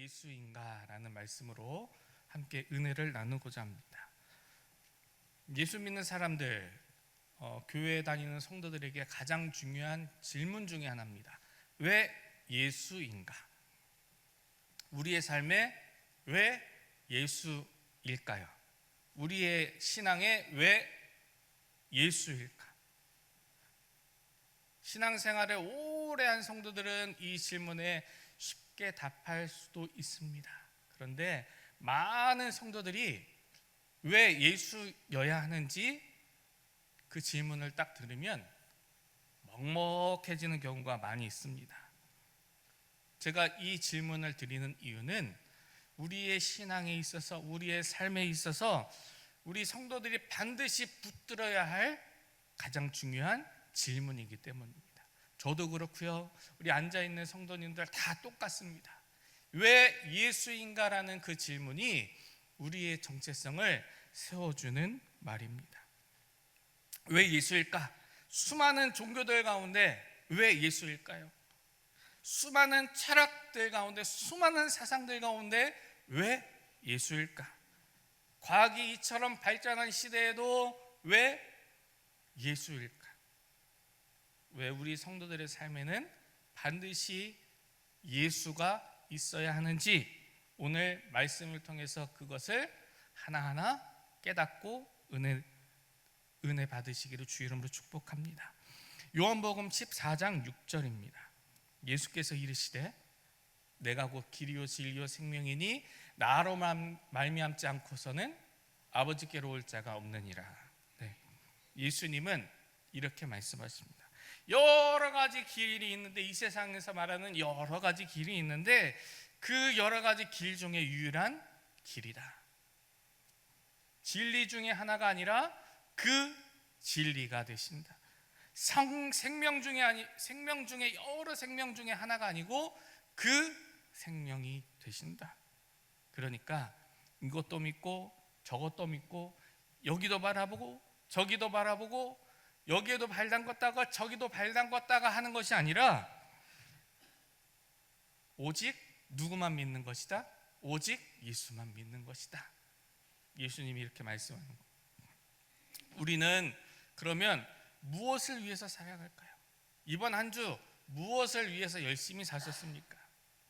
예수인가? 라는 말씀으로 함께 은혜를 나누고자 합니다. 예수 믿는 사람들, 교회에 다니는 성도들에게 가장 중요한 질문 중에 하나입니다. 왜 예수인가? 우리의 삶에 왜 예수일까요? 우리의 신앙에 왜 예수일까? 신앙생활에 오래 한 성도들은 이 질문에 쉽게 답할 수도 있습니다. 그런데 많은 성도들이 왜 예수여야 하는지 그 질문을 딱 들으면 먹먹해지는 경우가 많이 있습니다. 제가 이 질문을 드리는 이유는 우리의 신앙에 있어서, 우리의 삶에 있어서 우리 성도들이 반드시 붙들어야 할 가장 중요한 질문이기 때문입니다. 저도 그렇고요, 우리 앉아있는 성도님들 다 똑같습니다. 왜 예수인가라는 그 질문이 우리의 정체성을 세워주는 말입니다. 왜 예수일까? 수많은 종교들 가운데 왜 예수일까요? 수많은 철학들 가운데, 수많은 사상들 가운데 왜 예수일까? 과학이 이처럼 발전한 시대에도 왜 예수일까? 왜 우리 성도들의 삶에는 반드시 예수가 있어야 하는지, 오늘 말씀을 통해서 그것을 하나하나 깨닫고 은혜 받으시기를 주 이름으로 축복합니다. 요한복음 14장 6절입니다. 예수께서 이르시되 내가 곧 길이요 진리요 생명이니 나로 말미암지 않고서는 아버지께로 올 자가 없느니라. 네. 예수님은 이렇게 말씀하십니다. 여러 가지 길이 있는데, 이 세상에서 말하는 여러 가지 길이 있는데 그 여러 가지 길 중에 유일한 길이다. 진리 중에 하나가 아니라 그 진리가 되신다. 생명 중에 여러 생명 중에 하나가 아니고 그 생명이 되신다. 그러니까 이것도 믿고 저것도 믿고 여기도 바라보고 저기도 바라보고 여기에도 발 담궜다가 저기도 발 담궜다가 하는 것이 아니라 오직 누구만 믿는 것이다? 오직 예수만 믿는 것이다. 예수님이 이렇게 말씀하는 거예요. 우리는 그러면 무엇을 위해서 살아갈까요? 이번 한 주 무엇을 위해서 열심히 사셨습니까?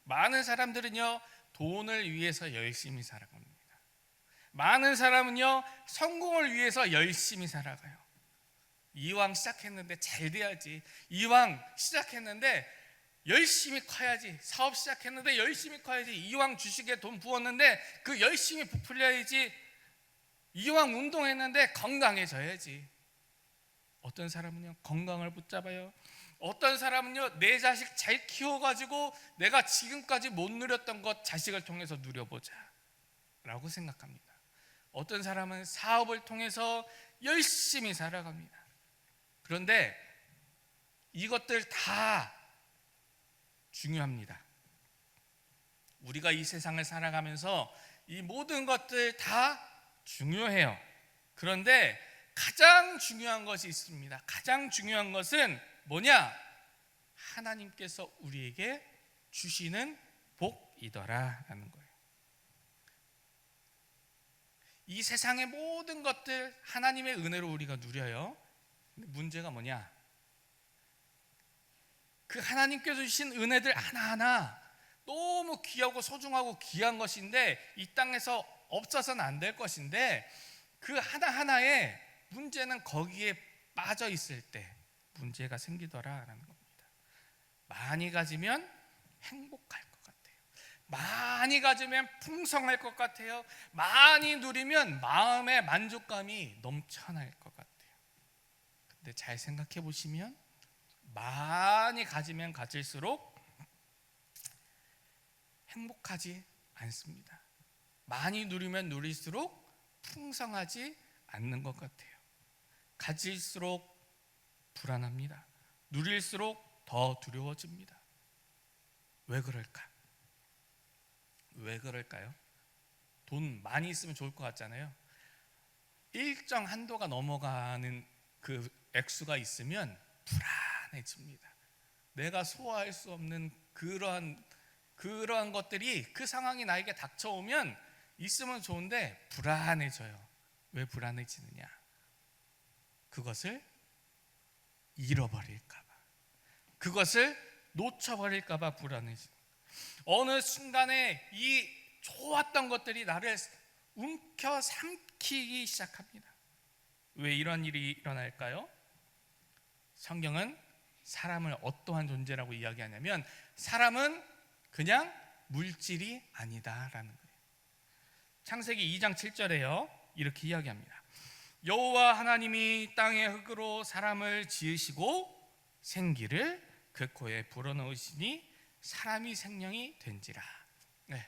많은 사람들은요, 돈을 위해서 열심히 살아갑니다. 많은 사람은요, 성공을 위해서 열심히 살아가요. 이왕 시작했는데 잘 돼야지, 이왕 시작했는데 열심히 커야지, 사업 시작했는데 열심히 커야지, 이왕 주식에 돈 부었는데 그 열심히 부풀려야지, 이왕 운동했는데 건강해져야지. 어떤 사람은요, 건강을 붙잡아요. 어떤 사람은요, 내 자식 잘 키워가지고 내가 지금까지 못 누렸던 것 자식을 통해서 누려보자 라고 생각합니다. 어떤 사람은 사업을 통해서 열심히 살아갑니다. 그런데 이것들 다 중요합니다. 우리가 이 세상을 살아가면서 이 모든 것들 다 중요해요. 그런데 가장 중요한 것이 있습니다. 가장 중요한 것은 뭐냐? 하나님께서 우리에게 주시는 복이더라 라는 거예요. 이 세상의 모든 것들 하나님의 은혜로 우리가 누려요. 근데 문제가 뭐냐? 그 하나님께서 주신 은혜들 하나하나 너무 귀하고 소중하고 귀한 것인데 이 땅에서 없어서는 안 될 것인데, 그 하나하나에 문제는 거기에 빠져 있을 때 문제가 생기더라라는 겁니다. 많이 가지면 행복할 것 같아요. 많이 가지면 풍성할 것 같아요. 많이 누리면 마음의 만족감이 넘쳐날 것 같아요. 근데 잘 생각해 보시면 많이 가지면 가질수록 행복하지 않습니다. 많이 누리면 누릴수록 풍성하지 않는 것 같아요. 가질수록 불안합니다. 누릴수록 더 두려워집니다. 왜 그럴까? 왜 그럴까요? 돈 많이 있으면 좋을 것 같잖아요. 일정 한도가 넘어가는 그 액수가 있으면 불안해집니다. 내가 소화할 수 없는 그러한 그러한 것들이 그 상황이 나에게 닥쳐오면 있으면 좋은데 불안해져요. 왜 불안해지느냐? 그것을 잃어버릴까 봐, 그것을 놓쳐버릴까 봐 불안해지는. 어느 순간에 이 좋았던 것들이 나를 움켜 삼키기 시작합니다. 왜 이런 일이 일어날까요? 성경은 사람을 어떠한 존재라고 이야기하냐면 사람은 그냥 물질이 아니다라는 거예요. 창세기 2장 7절에요 이렇게 이야기합니다. 여호와 하나님이 땅의 흙으로 사람을 지으시고 생기를 그 코에 불어넣으시니 사람이 생명이 된지라. 네.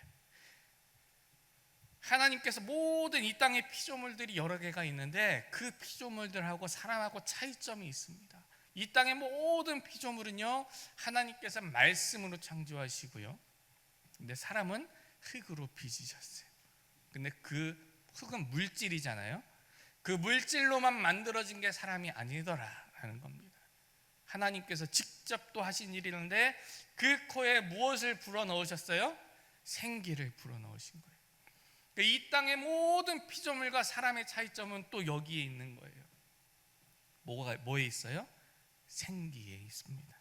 하나님께서 모든 이 땅의 피조물들이 여러 개가 있는데 그 피조물들하고 사람하고 차이점이 있습니다. 이 땅의 모든 피조물은요 하나님께서 말씀으로 창조하시고요, 근데 사람은 흙으로 빚으셨어요. 근데 그 흙은 물질이잖아요. 그 물질로만 만들어진 게 사람이 아니더라라는 겁니다. 하나님께서 직접 또 하신 일인데 그 코에 무엇을 불어넣으셨어요? 생기를 불어넣으신 거예요. 이 땅의 모든 피조물과 사람의 차이점은 또 여기에 있는 거예요. 뭐에 있어요? 생기에 있습니다.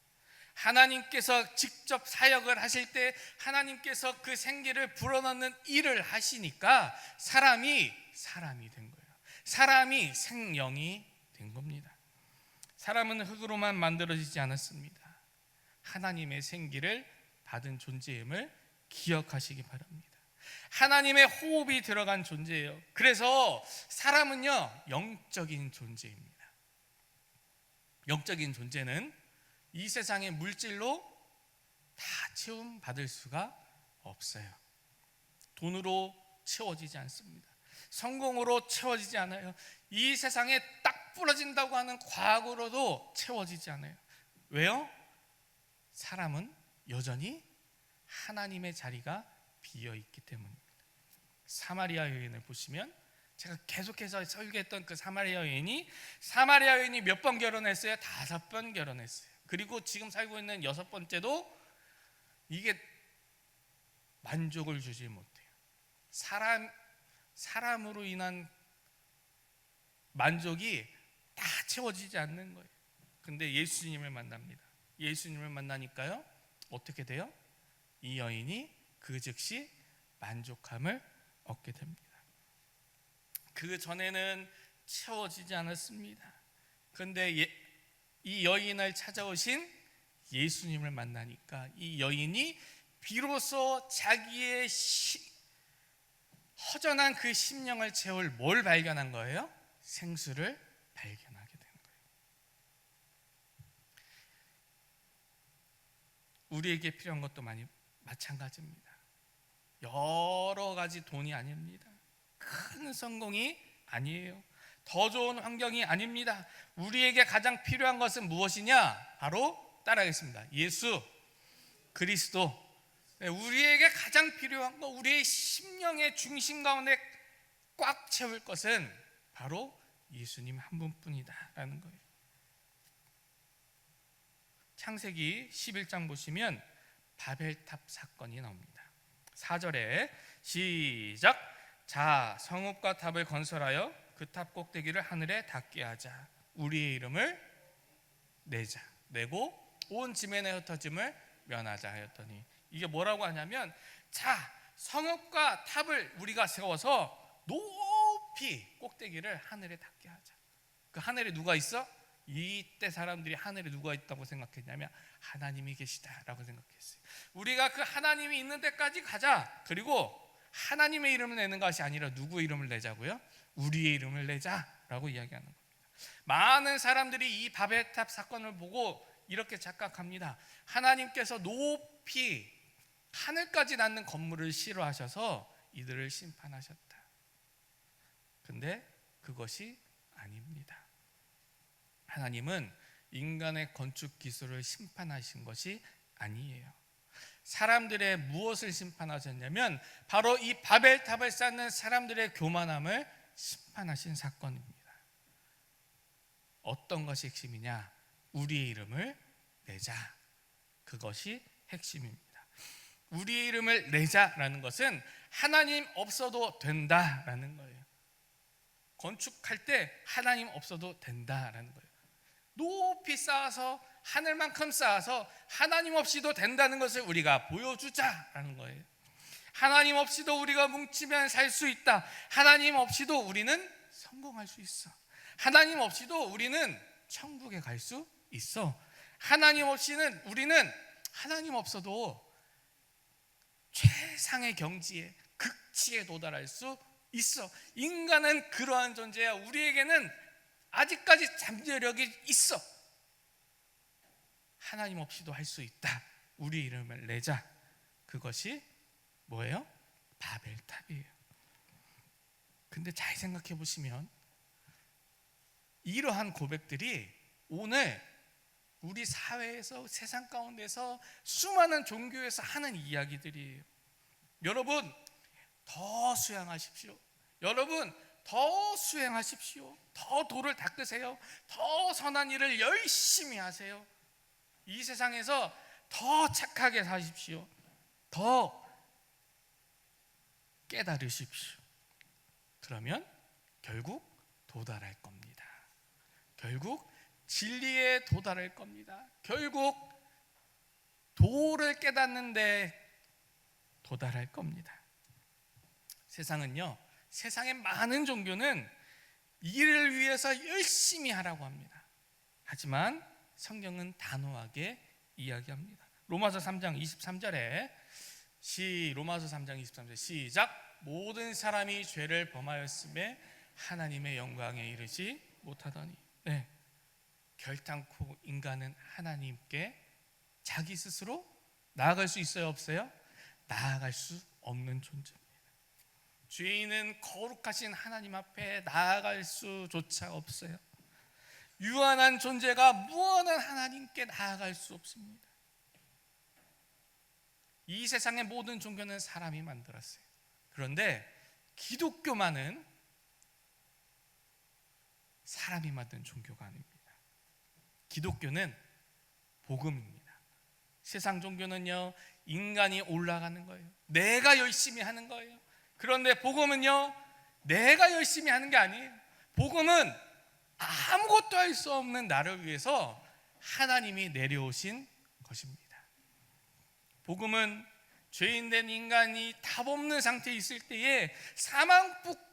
하나님께서 직접 사역을 하실 때 하나님께서 그 생기를 불어넣는 일을 하시니까 사람이 된 거예요. 사람이 생명이 된 겁니다. 사람은 흙으로만 만들어지지 않았습니다. 하나님의 생기를 받은 존재임을 기억하시기 바랍니다. 하나님의 호흡이 들어간 존재예요. 그래서 사람은요 영적인 존재입니다. 영적인 존재는 이 세상의 물질로 다 채움받을 수가 없어요. 돈으로 채워지지 않습니다. 성공으로 채워지지 않아요. 이 세상에 딱 부러진다고 하는 과학으로도 채워지지 않아요. 왜요? 사람은 여전히 하나님의 자리가 비어있기 때문입니다. 사마리아 여인을 보시면 제가 계속해서 설교했던 그 사마리아 여인이 몇 번 결혼했어요? 5번 결혼했어요. 그리고 지금 살고 있는 6번째도 이게 만족을 주지 못해요. 사람으로 인한 만족이 다 채워지지 않는 거예요. 근데 예수님을 만납니다. 예수님을 만나니까요 어떻게 돼요? 이 여인이 그 즉시 만족함을 얻게 됩니다. 그 전에는 채워지지 않았습니다. 그런데 이 여인을 찾아오신 예수님을 만나니까 이 여인이 비로소 자기의 허전한 그 심령을 채울 뭘 발견한 거예요? 생수를 발견하게 된 거예요. 우리에게 필요한 것도 마찬가지입니다. 여러 가지 돈이 아닙니다. 큰 성공이 아니에요. 더 좋은 환경이 아닙니다. 우리에게 가장 필요한 것은 무엇이냐? 바로 따라하겠습니다. 예수 그리스도. 우리에게 가장 필요한 것, 우리의 심령의 중심 가운데 꽉 채울 것은 바로 예수님 한 분뿐이다라는 거예요. 창세기 11장 보시면 바벨탑 사건이 나옵니다. 4절에 시작. 자, 성읍과 탑을 건설하여 그 탑 꼭대기를 하늘에 닿게 하자. 우리의 이름을 내고 온 지면에 흩어짐을 면하자 하였더니, 이게 뭐라고 하냐면, 자, 성읍과 탑을 우리가 세워서 높이 꼭대기를 하늘에 닿게 하자. 그 하늘에 누가 있어? 이때 사람들이 하늘에 누가 있다고 생각했냐면 하나님이 계시다라고 생각했어요. 우리가 그 하나님이 있는 데까지 가자. 그리고 하나님의 이름을 내는 것이 아니라 누구의 이름을 내자고요? 우리의 이름을 내자라고 이야기하는 겁니다. 많은 사람들이 이 바벨탑 사건을 보고 이렇게 착각합니다. 하나님께서 높이 하늘까지 닿는 건물을 싫어하셔서 이들을 심판하셨다. 근데 그것이 아닙니다. 하나님은 인간의 건축 기술을 심판하신 것이 아니에요. 사람들의 무엇을 심판하셨냐면 바로 이 바벨탑을 쌓는 사람들의 교만함을 심판하신 사건입니다. 어떤 것이 핵심이냐? 우리의 이름을 내자. 그것이 핵심입니다. 우리 이름을 내자라는 것은 하나님 없어도 된다라는 거예요. 건축할 때 하나님 없어도 된다라는 거예요. 높이 쌓아서 하늘만큼 쌓아서 하나님 없이도 된다는 것을 우리가 보여주자라는 거예요. 하나님 없이도 우리가 뭉치면 살 수 있다. 하나님 없이도 우리는 성공할 수 있어. 하나님 없이도 우리는 천국에 갈 수 있어. 하나님 없이는 우리는 하나님 없어도 최상의 경지에 극치에 도달할 수 있어. 인간은 그러한 존재야. 우리에게는 아직까지 잠재력이 있어. 하나님 없이도 할 수 있다. 우리 이름을 내자. 그것이 뭐예요? 바벨탑이에요. 근데 잘 생각해 보시면 이러한 고백들이 오늘 우리 사회에서, 세상 가운데서 수많은 종교에서 하는 이야기들이에요. 여러분 더 수양하십시오. 여러분 더 수행하십시오. 더 도를 닦으세요. 더 선한 일을 열심히 하세요. 이 세상에서 더 착하게 사십시오. 더 깨달으십시오. 그러면 결국 도달할 겁니다. 결국 진리에 도달할 겁니다. 결국 도를 깨닫는데 도달할 겁니다. 세상은요, 세상의 많은 종교는 이를 위해서 열심히 하라고 합니다. 하지만 성경은 단호하게 이야기합니다. 로마서 3장 23절에 로마서 3장 23절 시작. 모든 사람이 죄를 범하였음에 하나님의 영광에 이르지 못하더니. 네, 결단코 인간은 하나님께 자기 스스로 나아갈 수 있어요, 없어요? 나아갈 수 없는 존재입니다. 죄인은 거룩하신 하나님 앞에 나아갈 수조차 없어요. 유한한 존재가 무한한 하나님께 나아갈 수 없습니다. 이 세상의 모든 종교는 사람이 만들었어요. 그런데 기독교만은 사람이 만든 종교가 아닙니다. 기독교는 복음입니다. 세상 종교는요, 인간이 올라가는 거예요. 내가 열심히 하는 거예요. 그런데 복음은요, 내가 열심히 하는 게 아니에요. 복음은 아무것도 할 수 없는 나를 위해서 하나님이 내려오신 것입니다. 복음은 죄인된 인간이 답 없는 상태에 있을 때에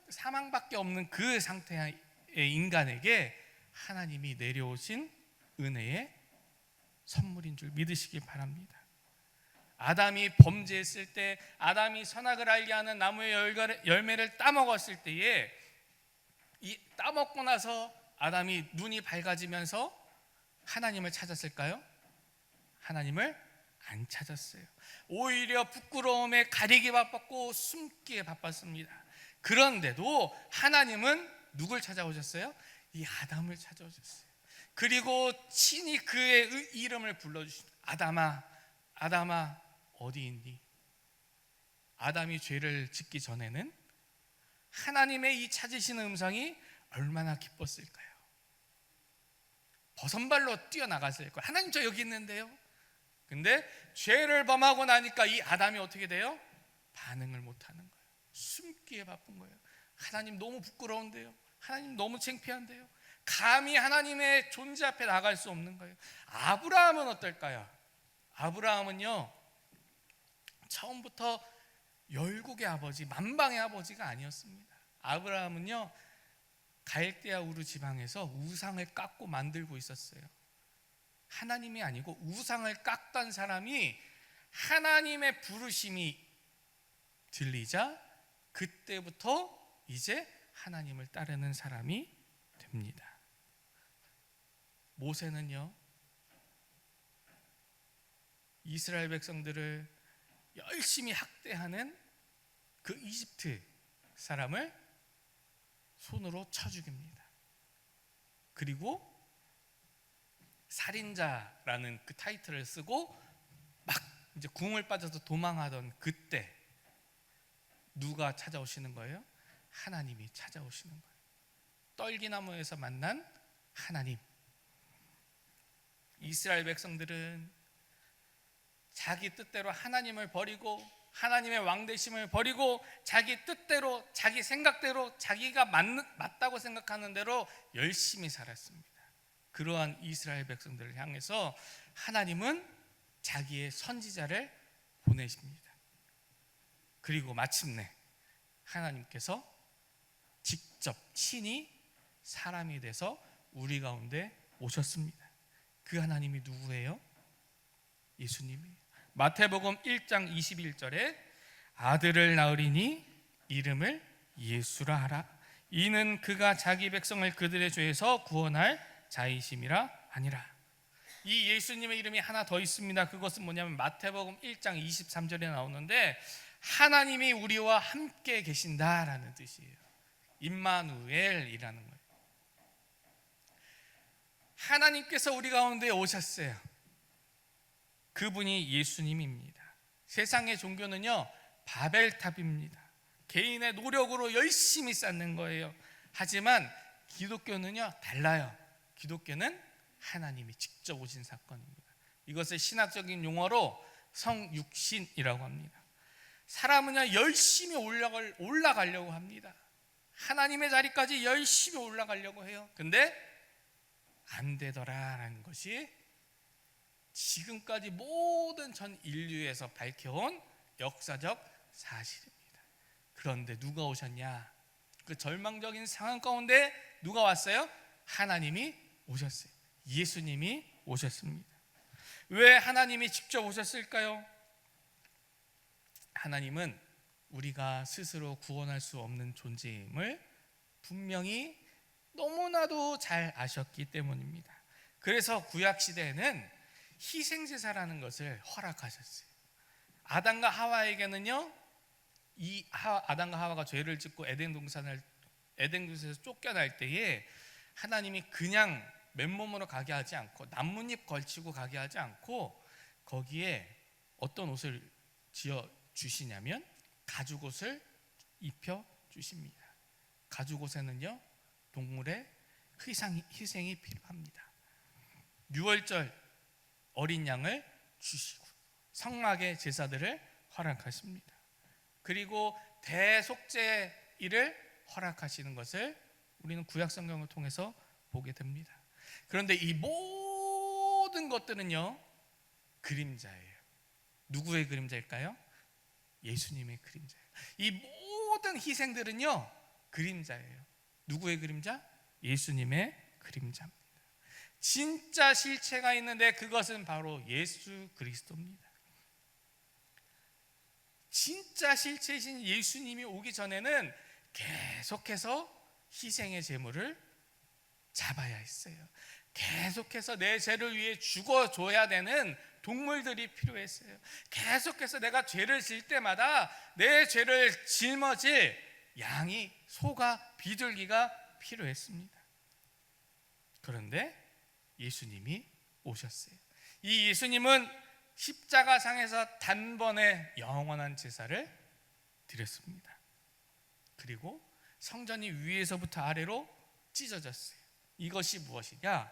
사망밖에 없는 그 상태의 인간에게 하나님이 내려오신 은혜의 선물인 줄 믿으시기 바랍니다. 아담이 범죄했을 때, 아담이 선악을 알게 하는 나무의 열매를 따먹었을 때에, 이 따먹고 나서 아담이 눈이 밝아지면서 하나님을 찾았을까요? 하나님을 안 찾았어요. 오히려 부끄러움에 가리기 바빴고 숨기에 바빴습니다. 그런데도 하나님은 누굴 찾아오셨어요? 이 아담을 찾아오셨어요. 그리고 친히 그의 이름을 불러주십니다. 아담아, 아담아, 어디 있니? 아담이 죄를 짓기 전에는 하나님의 이 찾으시는 음성이 얼마나 기뻤을까요? 버선발로 뛰어나갔을 거예요. 하나님, 저 여기 있는데요. 근데 죄를 범하고 나니까 이 아담이 어떻게 돼요? 반응을 못하는 거예요. 숨기에 바쁜 거예요. 하나님 너무 부끄러운데요. 하나님 너무 창피한데요. 감히 하나님의 존재 앞에 나갈 수 없는 거예요. 아브라함은 어떨까요? 아브라함은요, 처음부터 열국의 아버지, 만방의 아버지가 아니었습니다. 아브라함은요, 갈대아 우르 지방에서 우상을 깎고 만들고 있었어요. 하나님이 아니고 우상을 깎던 사람이 하나님의 부르심이 들리자 그때부터 이제 하나님을 따르는 사람이 됩니다. 모세는요, 이스라엘 백성들을 열심히 학대하는 그 이집트 사람을 손으로 쳐 죽입니다. 그리고 살인자라는 그 타이틀을 쓰고 막 이제 궁을 빠져서 도망하던 그때 누가 찾아오시는 거예요? 하나님이 찾아오시는 거예요. 떨기나무에서 만난 하나님. 이스라엘 백성들은 자기 뜻대로 하나님을 버리고 하나님의 왕되심을 버리고 자기 뜻대로 자기 생각대로 자기가 맞다고 생각하는 대로 열심히 살았습니다. 그러한 이스라엘 백성들을 향해서 하나님은 자기의 선지자를 보내십니다. 그리고 마침내 하나님께서 직접 친히 사람이 돼서 우리 가운데 오셨습니다. 그 하나님이 누구예요? 예수님이에요. 마태복음 1장 21절에 아들을 낳으리니 이름을 예수라 하라. 이는 그가 자기 백성을 그들의 죄에서 구원할 자이심이라 하니라. 이 예수님의 이름이 하나 더 있습니다. 그것은 뭐냐면 마태복음 1장 23절에 나오는데 하나님이 우리와 함께 계신다라는 뜻이에요. 임마누엘이라는 거예요. 하나님께서 우리 가운데 오셨어요. 그분이 예수님입니다. 세상의 종교는요 바벨탑입니다. 개인의 노력으로 열심히 쌓는 거예요. 하지만 기독교는요 달라요. 기독교는 하나님이 직접 오신 사건입니다. 이것을 신학적인 용어로 성육신이라고 합니다. 사람은요 열심히 올라가려고 합니다. 하나님의 자리까지 열심히 올라가려고 해요. 근데 안 되더라라는 것이 지금까지 모든 전 인류에서 밝혀온 역사적 사실입니다. 그런데 누가 오셨냐? 그 절망적인 상황 가운데 누가 왔어요? 하나님이 오셨어요. 예수님이 오셨습니다. 왜 하나님이 직접 오셨을까요? 하나님은 우리가 스스로 구원할 수 없는 존재임을 분명히 너무나도 잘 아셨기 때문입니다. 그래서 구약시대에는 희생제사라는 것을 허락하셨어요. 아담과 하와에게는요, 아담과 하와가 죄를 짓고 에덴 동산에서 쫓겨날 때에 하나님이 그냥 맨몸으로 가게 하지 않고 나뭇잎 걸치고 가게 하지 않고 거기에 어떤 옷을 지어 주시냐면 가죽옷을 입혀 주십니다. 가죽옷에는요 동물의 희생이 필요합니다. 유월절 어린 양을 주시고 성막의 제사들을 허락하십니다. 그리고 대속죄일을 허락하시는 것을 우리는 구약 성경을 통해서 보게 됩니다. 그런데 이 모든 것들은요 그림자예요. 누구의 그림자일까요? 예수님의 그림자예요. 이 모든 희생들은요 그림자예요. 누구의 그림자? 예수님의 그림자입니다. 진짜 실체가 있는데 그것은 바로 예수 그리스도입니다. 진짜 실체이신 예수님이 오기 전에는 계속해서 희생의 제물을 잡아야 했어요. 계속해서 내 죄를 위해 죽어줘야 되는 동물들이 필요했어요. 계속해서 내가 죄를 질 때마다 내 죄를 짊어질 양이, 소가, 비둘기가 필요했습니다. 그런데 예수님이 오셨어요. 이 예수님은 십자가상에서 단번에 영원한 제사를 드렸습니다. 그리고 성전이 위에서부터 아래로 찢어졌어요. 이것이 무엇이냐?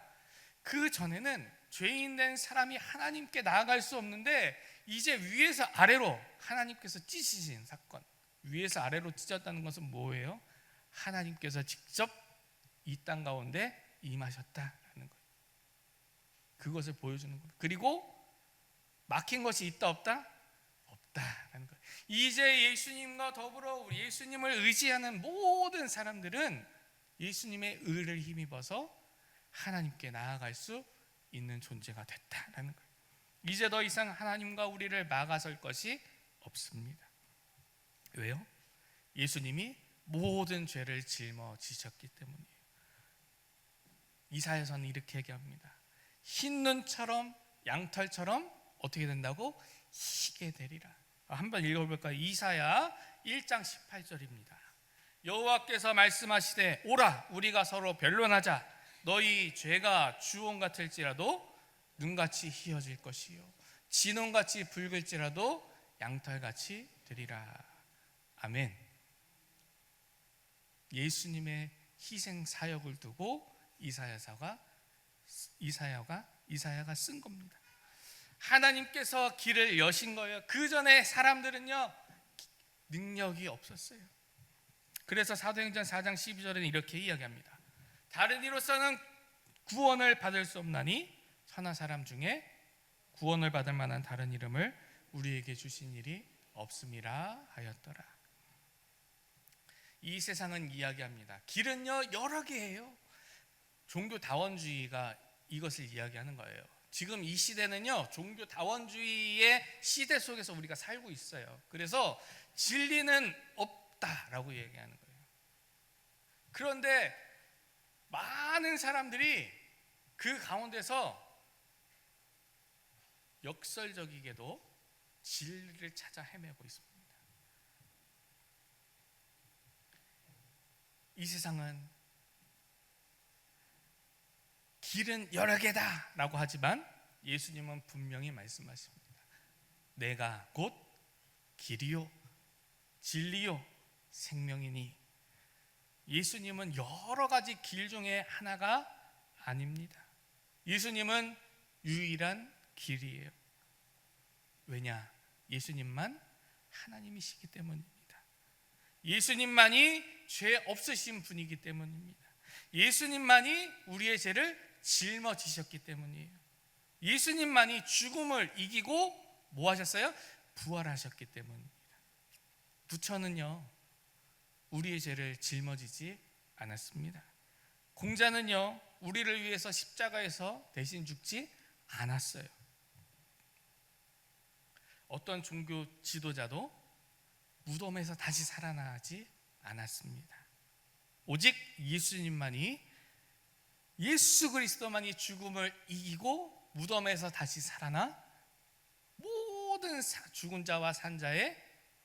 그 전에는 죄인 된 사람이 하나님께 나아갈 수 없는데 이제 위에서 아래로 하나님께서 찢으신 사건. 위에서 아래로 찢었다는 것은 뭐예요? 하나님께서 직접 이 땅 가운데 임하셨다라는 거예요. 그것을 보여주는 거예요. 그리고 막힌 것이 있다 없다? 없다라는 거예요. 이제 예수님과 더불어 예수님을 의지하는 모든 사람들은 예수님의 의를 힘입어서 하나님께 나아갈 수 있는 존재가 됐다라는 거예요. 이제 더 이상 하나님과 우리를 막아설 것이 없습니다. 왜요? 예수님이 모든 죄를 짊어지셨기 때문이에요. 이사야서는 이렇게 얘기합니다. 흰 눈처럼 양털처럼 어떻게 된다고? 희게 되리라. 한번 읽어볼까요? 이사야 1장 18절입니다. 여호와께서 말씀하시되 오라 우리가 서로 변론하자. 너희 죄가 주홍 같을지라도 눈같이 희어질 것이요 진홍같이 붉을지라도 양털같이 되리라. 아멘. 예수님의 희생 사역을 두고 이사야가 쓴 겁니다. 하나님께서 길을 여신 거예요. 그 전에 사람들은요 능력이 없었어요. 그래서 사도행전 4장 12절에는 이렇게 이야기합니다. 다른 이로서는 구원을 받을 수 없나니 천하 사람 중에 구원을 받을 만한 다른 이름을 우리에게 주신 일이 없음이라 하였더라. 이 세상은 이야기합니다. 길은요 여러 개예요. 종교 다원주의가 이것을 이야기하는 거예요. 지금 이 시대는요 종교 다원주의의 시대 속에서 우리가 살고 있어요. 그래서 진리는 없다라고 얘기하는 거예요. 그런데 많은 사람들이 그 가운데서 역설적이게도 진리를 찾아 헤매고 있습니다. 이 세상은 길은 여러 개다 라고 하지만 예수님은 분명히 말씀하십니다. 내가 곧 길이요 진리요 생명이니. 예수님은 여러 가지 길 중에 하나가 아닙니다. 예수님은 유일한 길이에요. 왜냐? 예수님만 하나님이시기 때문입니다. 예수님만이 죄 없으신 분이기 때문입니다. 예수님만이 우리의 죄를 짊어지셨기 때문이에요. 예수님만이 죽음을 이기고 뭐 하셨어요? 부활하셨기 때문입니다. 부처는요 우리의 죄를 짊어지지 않았습니다. 공자는요 우리를 위해서 십자가에서 대신 죽지 않았어요. 어떤 종교 지도자도 무덤에서 다시 살아나지 않았습니다. 오직 예수님만이, 예수 그리스도만이 죽음을 이기고 무덤에서 다시 살아나 모든 죽은 자와 산 자의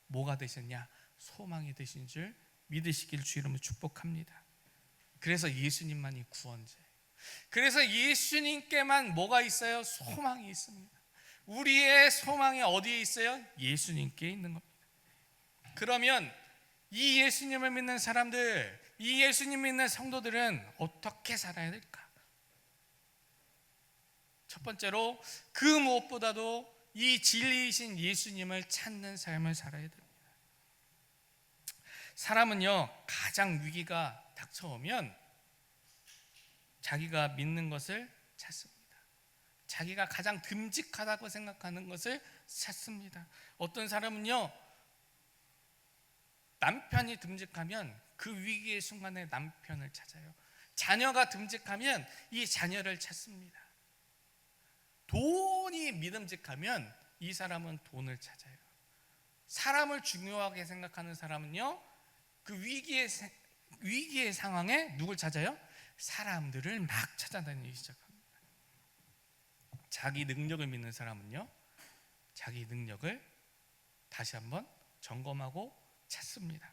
뭐가 되셨냐? 소망이 되신 줄 믿으시길 주 이름으로 축복합니다. 그래서 예수님만이 구원자예요. 그래서 예수님께만 뭐가 있어요? 소망이 있습니다. 우리의 소망이 어디에 있어요? 예수님께 있는 겁니다. 그러면 이 예수님을 믿는 사람들, 이 예수님 믿는 성도들은 어떻게 살아야 될까? 첫 번째로 그 무엇보다도 이 진리이신 예수님을 찾는 삶을 살아야 됩니다. 사람은요 가장 위기가 닥쳐오면 자기가 믿는 것을 찾습니다. 자기가 가장 듬직하다고 생각하는 것을 찾습니다. 어떤 사람은요 남편이 듬직하면 그 위기의 순간에 남편을 찾아요. 자녀가 듬직하면 이 자녀를 찾습니다. 돈이 믿음직하면 이 사람은 돈을 찾아요. 사람을 중요하게 생각하는 사람은요 그 위기의 상황에 누굴 찾아요? 사람들을 막 찾아다니기 시작합니다. 자기 능력을 믿는 사람은요 자기 능력을 다시 한번 점검하고 찾습니다.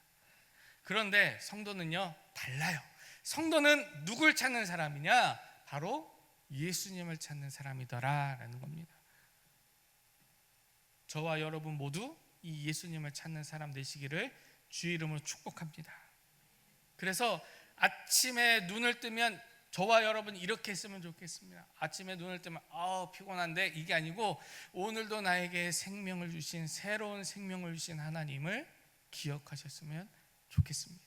그런데 성도는요 달라요. 성도는 누굴 찾는 사람이냐? 바로 예수님을 찾는 사람이더라라는 겁니다. 저와 여러분 모두 이 예수님을 찾는 사람 되시기를 주의 이름으로 축복합니다. 그래서 아침에 눈을 뜨면 저와 여러분 이렇게 했으면 좋겠습니다. 아침에 눈을 뜨면 피곤한데 이게 아니고 오늘도 나에게 생명을 주신, 새로운 생명을 주신 하나님을 기억하셨으면 좋겠습니다.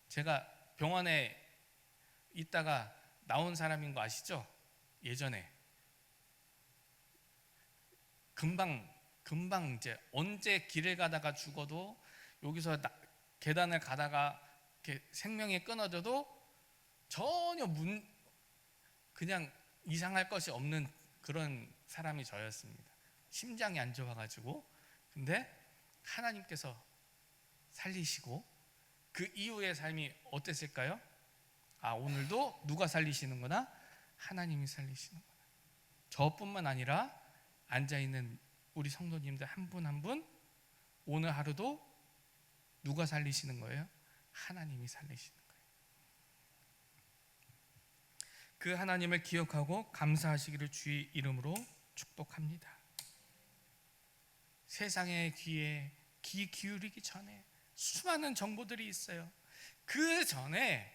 제가 병원에 있다가 나온 사람인 거 아시죠? 예전에 금방 이제 언제 길을 가다가 죽어도 여기서 계단을 가다가 이렇게 생명이 끊어져도 전혀 그냥 이상할 것이 없는 그런 사람이 저였습니다. 심장이 안 좋아가지고. 근데 하나님께서 살리시고 그 이후의 삶이 어땠을까요? 오늘도 누가 살리시는구나? 하나님이 살리시는구나. 저뿐만 아니라 앉아있는 우리 성도님들 한 분 한 분 오늘 하루도 누가 살리시는 거예요? 하나님이 살리시는 거예요. 그 하나님을 기억하고 감사하시기를 주의 이름으로 축복합니다. 세상의 귀에 귀 기울이기 전에 수많은 정보들이 있어요. 그 전에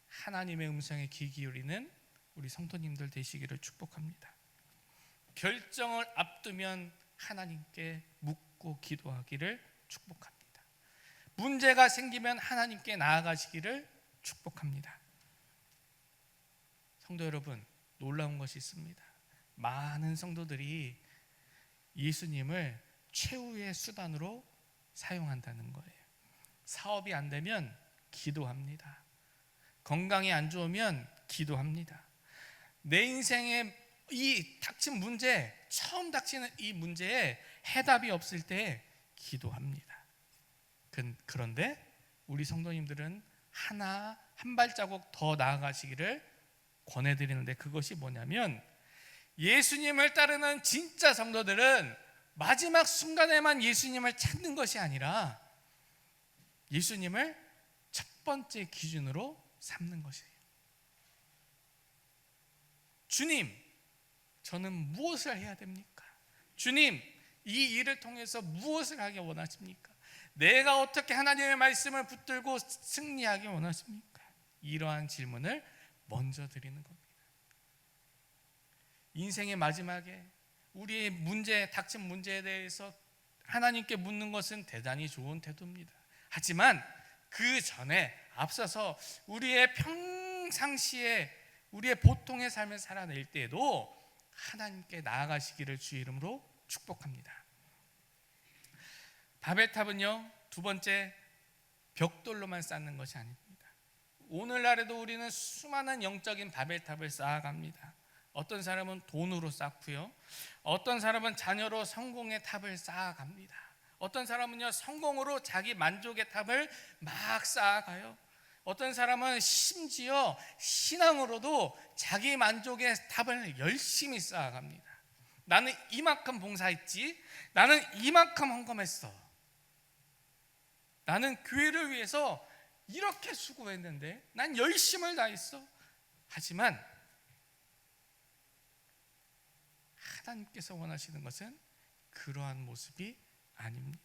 하나님의 음성에 귀 기울이는 우리 성도님들 되시기를 축복합니다. 결정을 앞두면 하나님께 묻고 기도하기를 축복합니다. 문제가 생기면 하나님께 나아가시기를 축복합니다. 성도 여러분, 놀라운 것이 있습니다. 많은 성도들이 예수님을 최후의 수단으로 사용한다는 거예요. 사업이 안 되면 기도합니다. 건강이 안 좋으면 기도합니다. 내 인생에 이 닥친 문제, 처음 닥치는 이 문제에 해답이 없을 때 기도합니다. 그런데 우리 성도님들은 한 발자국 더 나아가시기를 권해드리는데, 그것이 뭐냐면 예수님을 따르는 진짜 성도들은 마지막 순간에만 예수님을 찾는 것이 아니라 예수님을 첫 번째 기준으로 삼는 것이에요. 주님, 저는 무엇을 해야 됩니까? 주님, 이 일을 통해서 무엇을 하기 원하십니까? 내가 어떻게 하나님의 말씀을 붙들고 승리하기 원하십니까? 이러한 질문을 먼저 드리는 겁니다. 인생의 마지막에 우리의 닥친 문제에 대해서 하나님께 묻는 것은 대단히 좋은 태도입니다. 하지만 그 전에 앞서서 우리의 평상시에 우리의 보통의 삶을 살아낼 때에도 하나님께 나아가시기를 주의 이름으로 축복합니다. 바벨탑은요, 두 번째, 벽돌로만 쌓는 것이 아닙니다. 오늘날에도 우리는 수많은 영적인 바벨탑을 쌓아갑니다. 어떤 사람은 돈으로 쌓고요, 어떤 사람은 자녀로 성공의 탑을 쌓아갑니다. 어떤 사람은요, 성공으로 자기 만족의 탑을 막 쌓아가요. 어떤 사람은 심지어 신앙으로도 자기 만족의 탑을 열심히 쌓아갑니다. 나는 이만큼 봉사했지, 나는 이만큼 헌금했어, 나는 교회를 위해서 이렇게 수고했는데, 난 열심을 다했어. 하지만 하나님께서 원하시는 것은 그러한 모습이 아닙니다.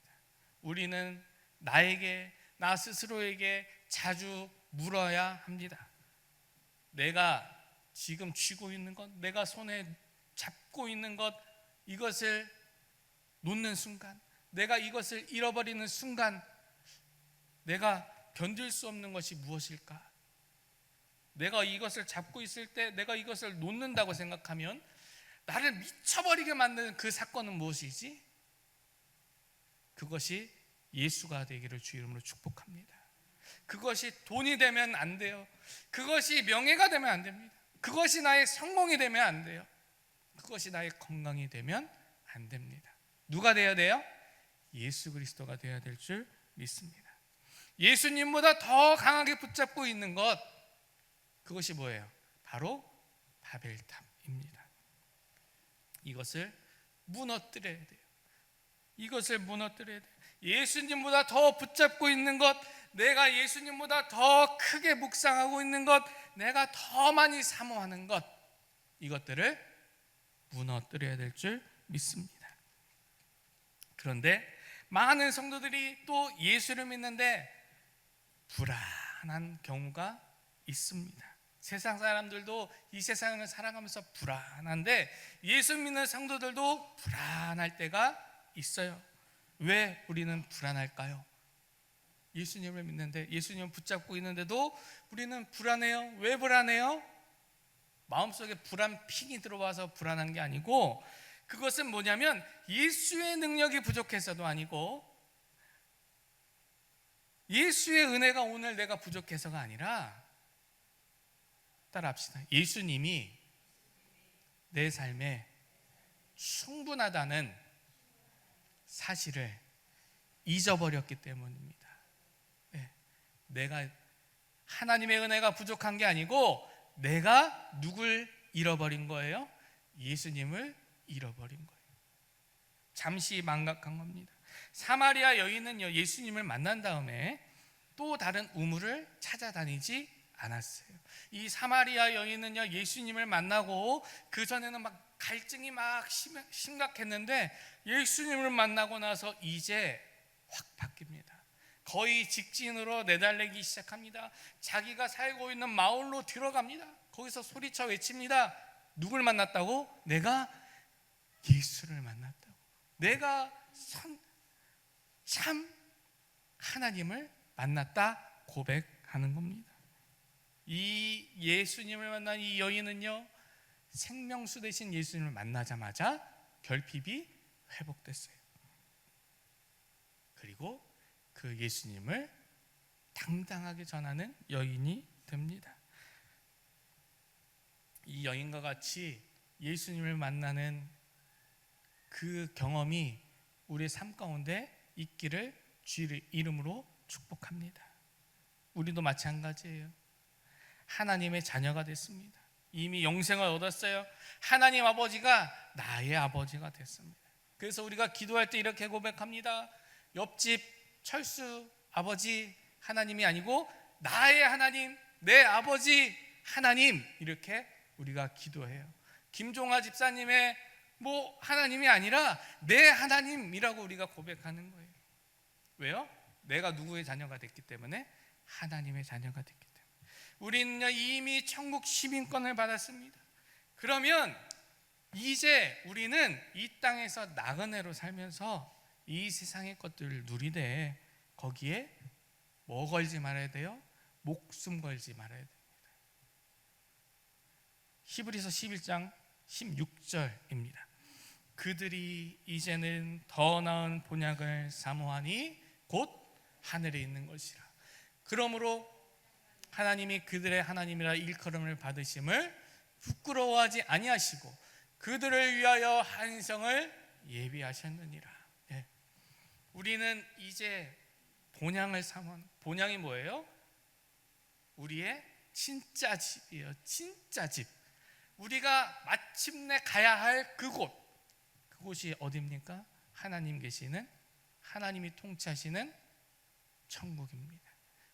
우리는 나 스스로에게 자주 물어야 합니다. 내가 지금 쥐고 있는 것, 내가 손에 잡고 있는 것, 이것을 놓는 순간, 내가 이것을 잃어버리는 순간, 내가 견딜 수 없는 것이 무엇일까? 내가 이것을 잡고 있을 때 내가 이것을 놓는다고 생각하면 나를 미쳐버리게 만드는 그 사건은 무엇이지? 그것이 예수가 되기를 주의 이름으로 축복합니다. 그것이 돈이 되면 안 돼요. 그것이 명예가 되면 안 됩니다. 그것이 나의 성공이 되면 안 돼요. 그것이 나의 건강이 되면 안 됩니다. 누가 되어야 돼요? 예수 그리스도가 되어야 될 줄 믿습니다. 예수님보다 더 강하게 붙잡고 있는 것, 그것이 뭐예요? 바로 바벨탑입니다. 이것을 무너뜨려야 돼요. 이것을 무너뜨려야 돼요. 예수님보다 더 붙잡고 있는 것, 내가 예수님보다 더 크게 묵상하고 있는 것, 내가 더 많이 사모하는 것, 이것들을 무너뜨려야 될 줄 믿습니다. 그런데 많은 성도들이 또 예수를 믿는데 불안한 경우가 있습니다. 세상 사람들도 이 세상을 살아가면서 불안한데 예수 믿는 성도들도 불안할 때가 있어요. 왜 우리는 불안할까요? 예수님을 믿는데, 예수님을 붙잡고 있는데도 우리는 불안해요. 왜 불안해요? 마음속에 불안핑이 들어와서 불안한 게 아니고, 그것은 뭐냐면 예수의 능력이 부족해서도 아니고, 예수의 은혜가 오늘 내가 부족해서가 아니라, 따라합시다. 예수님이 내 삶에 충분하다는 사실을 잊어버렸기 때문입니다. 네. 내가 하나님의 은혜가 부족한 게 아니고 내가 누굴 잃어버린 거예요? 예수님을 잃어버린 거예요. 잠시 망각한 겁니다. 사마리아 여인은요, 예수님을 만난 다음에 또 다른 우물을 찾아다니지 않았어요. 이 사마리아 여인은요, 예수님을 만나고 그 전에는 막 갈증이 막 심각했는데 예수님을 만나고 나서 이제 확 바뀝니다. 거의 직진으로 내달리기 시작합니다. 자기가 살고 있는 마을로 들어갑니다. 거기서 소리쳐 외칩니다. 누굴 만났다고? 내가 예수를 만났다고. 내가 참 하나님을 만났다 고백하는 겁니다. 이 예수님을 만난 이 여인은요, 생명수 되신 예수님을 만나자마자 결핍이 회복됐어요. 그리고 그 예수님을 당당하게 전하는 여인이 됩니다. 이 여인과 같이 예수님을 만나는 그 경험이 우리의 삶 가운데 있기를 주의 이름으로 축복합니다. 우리도 마찬가지예요. 하나님의 자녀가 됐습니다. 이미 영생을 얻었어요. 하나님 아버지가 나의 아버지가 됐습니다. 그래서 우리가 기도할 때 이렇게 고백합니다. 옆집 철수 아버지 하나님이 아니고 나의 하나님, 내 아버지 하나님, 이렇게 우리가 기도해요. 김종아 집사님의 하나님이 아니라 내 하나님이라고 우리가 고백하는 거예요. 왜요? 내가 누구의 자녀가 됐기 때문에, 하나님의 자녀가 됐기 때문에. 우리는요, 이미 천국 시민권을 받았습니다. 그러면 이제 우리는 이 땅에서 나그네로 살면서 이 세상의 것들을 누리되 거기에 뭐 걸지 말아야 돼요? 목숨 걸지 말아야 됩니다. 히브리서 11장 16절입니다. 그들이 이제는 더 나은 본향을 사모하니 곧 하늘에 있는 것이라. 그러므로 하나님이 그들의 하나님이라 일컬음을 받으심을 부끄러워하지 아니하시고 그들을 위하여 한성을 예비하셨느니라. 네. 우리는 이제 본향을 사모하는, 본향이 뭐예요? 우리의 진짜 집이에요. 진짜 집. 우리가 마침내 가야 할 그곳이 어디입니까? 하나님 계시는, 하나님이 통치하시는 천국입니다.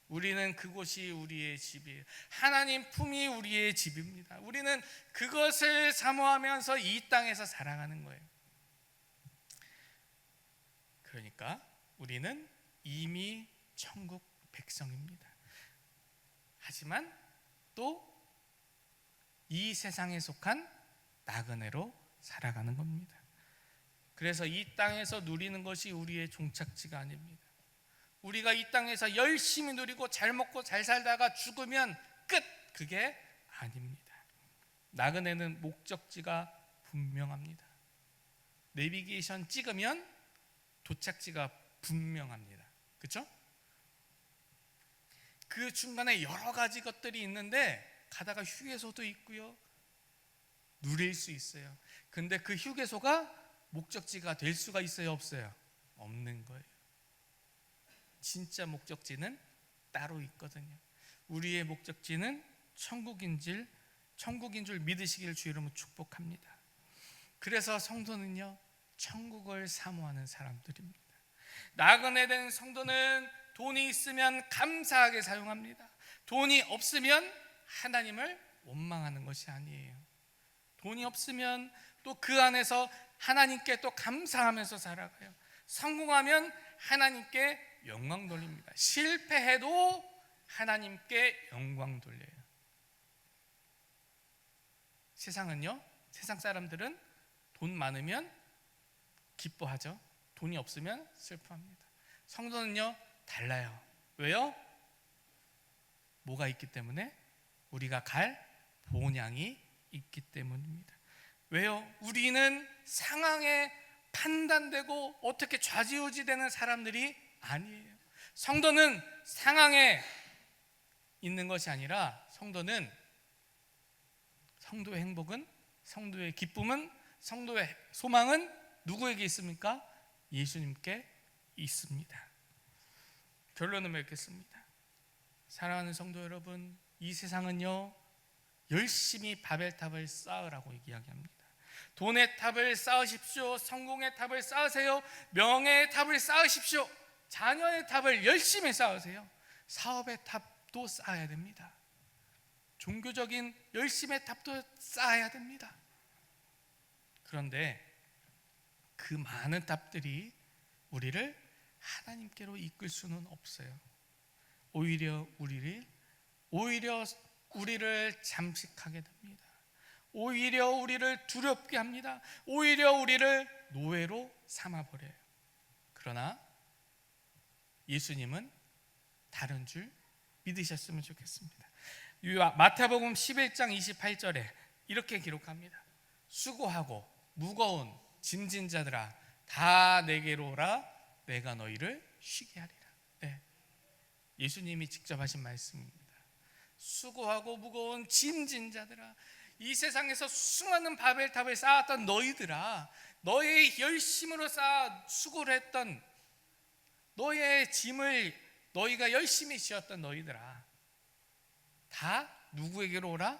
우리는 그곳이 우리의 집이에요. 하나님 품이 우리의 집입니다. 우리는 그것을 사모하면서 이 땅에서 살아가는 거예요. 그러니까 우리는 이미 천국 백성입니다. 하지만 또 이 세상에 속한 나그네로 살아가는 겁니다. 그래서 이 땅에서 누리는 것이 우리의 종착지가 아닙니다. 우리가 이 땅에서 열심히 누리고 잘 먹고 잘 살다가 죽으면 끝! 그게 아닙니다. 나그네는 목적지가 분명합니다. 내비게이션 찍으면 도착지가 분명합니다. 그렇죠? 그 중간에 여러 가지 것들이 있는데 가다가 휴게소도 있고요, 누릴 수 있어요. 근데 그 휴게소가 목적지가 될 수가 있어요, 없어요? 없는 거예요. 진짜 목적지는 따로 있거든요. 우리의 목적지는 천국인 줄 믿으시길 주 이름으로 축복합니다. 그래서 성도는요, 천국을 사모하는 사람들입니다. 나그네 된 성도는 돈이 있으면 감사하게 사용합니다. 돈이 없으면 하나님을 원망하는 것이 아니에요. 돈이 없으면 또 그 안에서 하나님께 또 감사하면서 살아가요. 성공하면 하나님께 영광 돌립니다. 실패해도 하나님께 영광 돌려요. 세상은요, 세상 사람들은 돈 많으면 기뻐하죠. 돈이 없으면 슬퍼합니다. 성도는요, 달라요. 왜요? 뭐가 있기 때문에? 우리가 갈 본향이 있기 때문입니다. 왜요? 우리는 상황에 판단되고 어떻게 좌지우지되는 사람들이 아니에요. 성도는 상황에 있는 것이 아니라 성도의 행복은, 성도의 기쁨은, 성도의 소망은 누구에게 있습니까? 예수님께 있습니다. 결론을 맺겠습니다. 사랑하는 성도 여러분, 이 세상은요, 열심히 바벨탑을 쌓으라고 이야기합니다. 돈의 탑을 쌓으십시오. 성공의 탑을 쌓으세요. 명예의 탑을 쌓으십시오. 자녀의 탑을 열심히 쌓으세요. 사업의 탑도 쌓아야 됩니다. 종교적인 열심의 탑도 쌓아야 됩니다. 그런데 그 많은 탑들이 우리를 하나님께로 이끌 수는 없어요. 오히려 우리를 잠식하게 됩니다. 오히려 우리를 두렵게 합니다. 오히려 우리를 노예로 삼아버려요. 그러나 예수님은 다른 줄 믿으셨으면 좋겠습니다. 마태복음 11장 28절에 이렇게 기록합니다. 수고하고 무거운 짐진 자들아 다 내게로 오라 내가 너희를 쉬게 하리라. 네. 예수님이 직접 하신 말씀입니다. 수고하고 무거운 짐진 자들아, 이 세상에서 수많은 바벨탑을 쌓았던 너희들아, 너의 열심으로 쌓아 수고를 했던 너의 짐을 너희가 열심히 지었던 너희들아, 다 누구에게로 오라?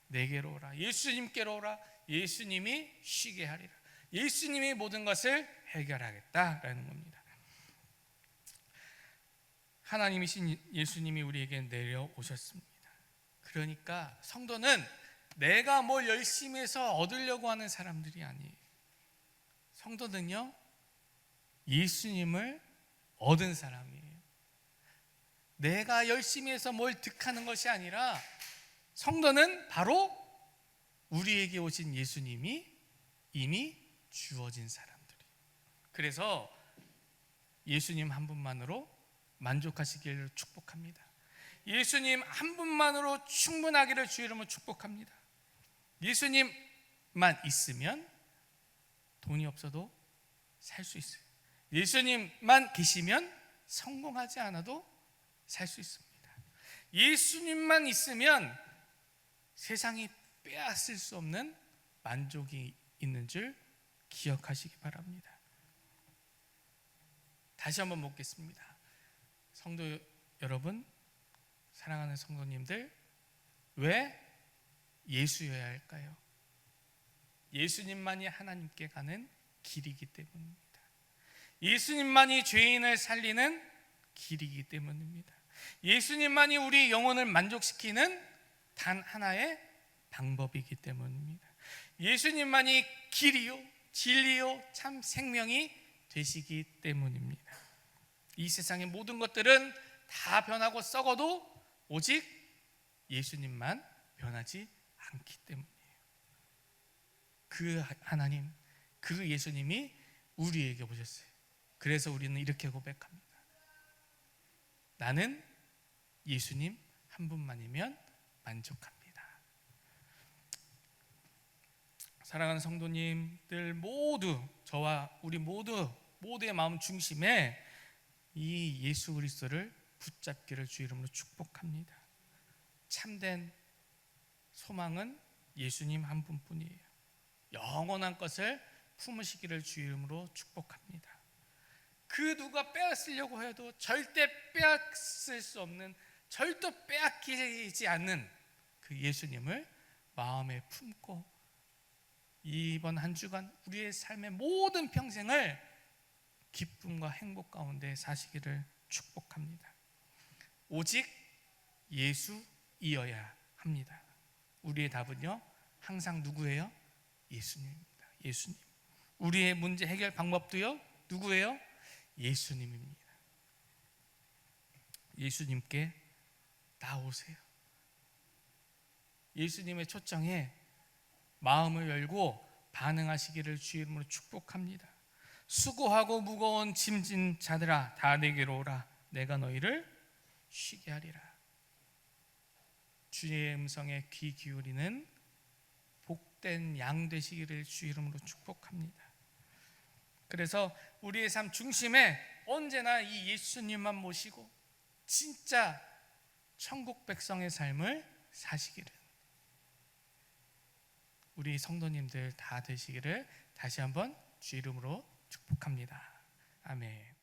내게로 오라. 예수님께로 오라. 예수님이 쉬게 하리라. 예수님이 모든 것을 해결하겠다라는 겁니다. 하나님이신 예수님이 우리에게 내려오셨습니다. 그러니까 성도는 내가 뭘 열심히 해서 얻으려고 하는 사람들이 아니에요. 성도는요, 예수님을 얻은 사람이에요. 내가 열심히 해서 뭘 득하는 것이 아니라 성도는 바로 우리에게 오신 예수님이 이미 주어진 사람들이에요. 그래서 예수님 한 분만으로 만족하시기를 축복합니다. 예수님 한 분만으로 충분하기를 주 이름으로 축복합니다. 예수님만 있으면 돈이 없어도 살 수 있어요. 예수님만 계시면 성공하지 않아도 살 수 있습니다. 예수님만 있으면 세상이 빼앗을 수 없는 만족이 있는 줄 기억하시기 바랍니다. 다시 한번 묻겠습니다. 성도 여러분, 사랑하는 성도님들, 왜 예수여야 할까요? 예수님만이 하나님께 가는 길이기 때문입니다. 예수님만이 죄인을 살리는 길이기 때문입니다. 예수님만이 우리 영혼을 만족시키는 단 하나의 방법이기 때문입니다. 예수님만이 길이요 진리요 참 생명이 되시기 때문입니다. 이 세상의 모든 것들은 다 변하고 썩어도 오직 예수님만 변하지 않기 때문이에요. 그 하나님, 그 예수님이 우리에게 오셨어요. 그래서 우리는 이렇게 고백합니다. 나는 예수님 한 분만이면 만족합니다. 사랑하는 성도님들 모두, 저와 우리 모두의 마음 중심에 이 예수 그리스도를 붙잡기를 주 이름으로 축복합니다. 참된 소망은 예수님 한 분뿐이에요. 영원한 것을 품으시기를 주 이름으로 축복합니다. 그 누가 빼앗으려고 해도 절대 빼앗을 수 없는, 절대 빼앗기지 않는 그 예수님을 마음에 품고 이번 한 주간 우리의 삶의 모든 평생을 기쁨과 행복 가운데 사시기를 축복합니다. 오직 예수이어야 합니다. 우리의 답은요, 항상 누구예요? 예수님입니다. 예수님. 우리의 문제 해결 방법도요, 누구예요? 예수님입니다. 예수님께 나오세요. 예수님의 초청에 마음을 열고 반응하시기를 주 이름으로 축복합니다. 수고하고 무거운 짐진 자들아 다 내게로 오라 내가 너희를 쉬게 하리라. 주의 음성에 귀 기울이는 복된 양 되시기를 주 이름으로 축복합니다. 그래서 우리의 삶 중심에 언제나 이 예수님만 모시고 진짜 천국 백성의 삶을 사시기를 우리 성도님들 다 되시기를 다시 한번 주 이름으로 축복합니다. 아멘.